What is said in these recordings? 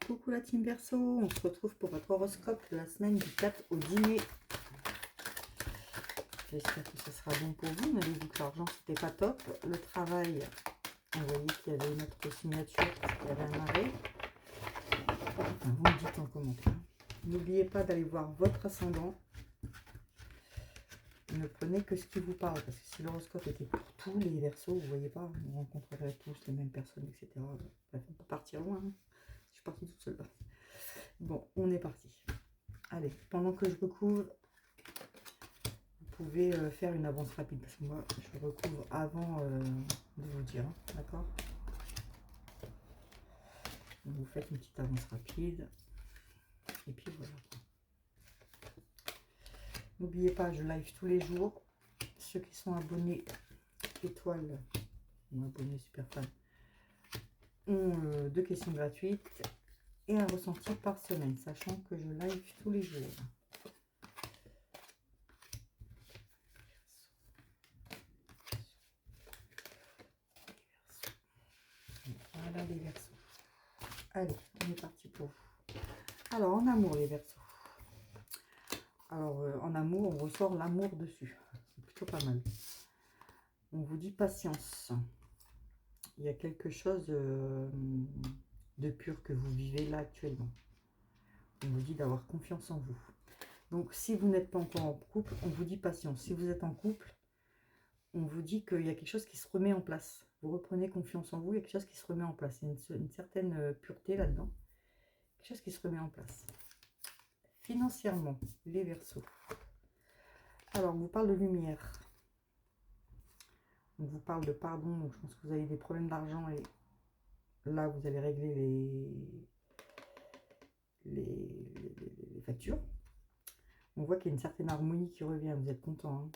Coucou la team Verseau, on se retrouve pour votre horoscope de la semaine du 4 au 10 mai. J'espère que ce sera bon pour vous. On a vu que l'argent c'était pas top. Le travail, on voyait qu'il y avait une autre signature parce qu'il y avait un arrêt. Enfin, vous me dites en commentaire. N'oubliez pas d'aller voir votre ascendant. Ne prenez que ce qui vous parle, parce que si l'horoscope était pour tous les Verseaux, vous voyez pas, on rencontrerait tous les mêmes personnes, etc. Bref, on peut partir loin. Hein. Je suis partie toute seule. Bon, on est parti. Allez, pendant que je recouvre, vous pouvez faire une avance rapide, parce que moi, je recouvre avant de vous dire, hein, d'accord? Vous faites une petite avance rapide, et puis voilà. N'oubliez pas, je live tous les jours. Ceux qui sont abonnés étoiles, ou abonnés super fans, ont 2 questions gratuites et un ressenti par semaine, sachant que je live tous les jours. Voilà les Verseaux. Allez, on est parti pour vous. Alors, en amour, les Verseaux. Alors, en amour, on ressort l'amour dessus. C'est plutôt pas mal. On vous dit patience. Il y a quelque chose de pur que vous vivez là actuellement. On vous dit d'avoir confiance en vous. Donc, si vous n'êtes pas encore en couple, on vous dit patience. Si vous êtes en couple, on vous dit qu'il y a quelque chose qui se remet en place. Vous reprenez confiance en vous, il y a quelque chose qui se remet en place. Il y a une certaine pureté là-dedans. Quelque chose qui se remet en place. Financièrement, les Verseaux. Alors, on vous parle de lumière. On vous parle de pardon. Donc, je pense que vous avez des problèmes d'argent et là, vous allez régler les factures. On voit qu'il y a une certaine harmonie qui revient. Vous êtes content. Hein.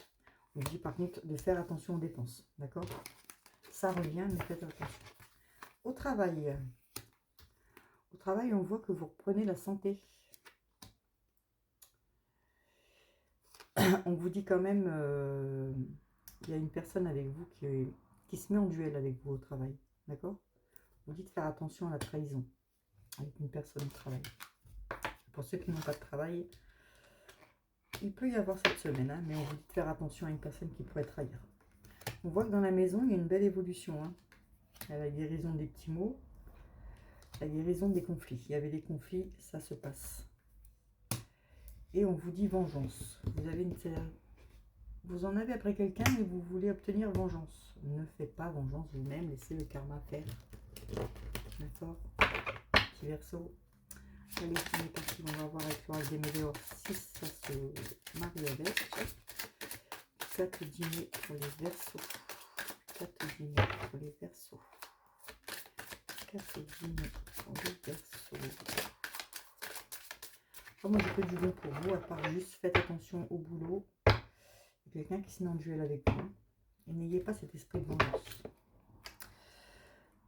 On vous dit par contre de faire attention aux dépenses. D'accord? Ça revient, mais faites attention. Au travail, on voit que vous reprenez la santé. On vous dit quand même, il y a une personne avec vous qui se met en duel avec vous au travail. D'accord? On vous dit de faire attention à la trahison avec une personne au travail. Pour ceux qui n'ont pas de travail, il peut y avoir cette semaine, hein, mais on vous dit de faire attention à une personne qui pourrait trahir. On voit que dans la maison, il y a une belle évolution. Hein. La guérison des petits mots, la guérison des conflits. Il y avait des conflits, ça se passe. Et on vous dit vengeance. Vous en avez après quelqu'un et vous voulez obtenir vengeance. Ne faites pas vengeance vous-même, laissez le karma faire. D'accord? Petit Verseau. Allez, on est parti, on va voir avec l'oracle des Météores si ça se marie avec. 4 dîners pour les Verseaux. 4 dîners pour les Verseaux. 4 dîners pour les Verseaux. Oh, moi, j'ai que du bon pour vous, à part juste faites attention au boulot. Il y a quelqu'un qui se met en duel avec vous. Et n'ayez pas cet esprit de vengeance.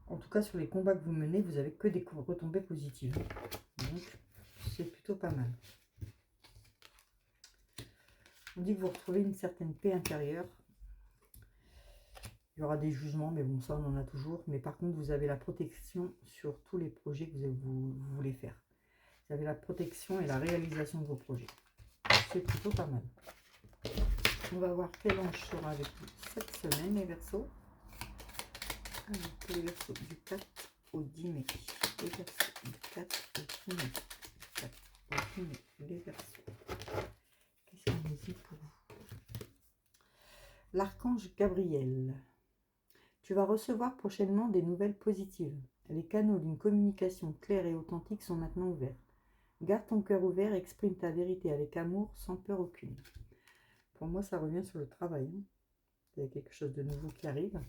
En tout cas, sur les combats que vous menez, vous n'avez que des retombées positives. Donc, c'est plutôt pas mal. On dit que vous retrouvez une certaine paix intérieure. Il y aura des jugements, mais bon, ça, on en a toujours. Mais par contre, vous avez la protection sur tous les projets que vous voulez faire. Vous avez la protection et la réalisation de vos projets. C'est plutôt pas mal. On va voir quel ange sera avec vous cette semaine, les Verseaux. Alors, pour les Verseaux du 4 au 10 mai. Les Verseaux du 4 au 10 mai. 4 au 10 mai. Les Verseaux. Qu'est-ce qu'on nous dit pour vous? L'archange Gabriel. Tu vas recevoir prochainement des nouvelles positives. Les canaux d'une communication claire et authentique sont maintenant ouverts. Garde ton cœur ouvert et exprime ta vérité avec amour, sans peur aucune. Pour moi, ça revient sur le travail. Hein. Il y a quelque chose de nouveau qui arrive.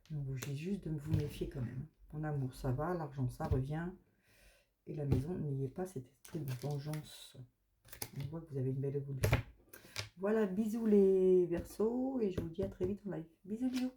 Donc, je dis juste de vous méfier quand même. En amour, ça va. L'argent, ça revient. Et la maison, n'ayez pas cet esprit de vengeance. On voit que vous avez une belle évolution. Voilà, bisous les Verseaux. Et je vous dis à très vite en live. Bisous, bisous.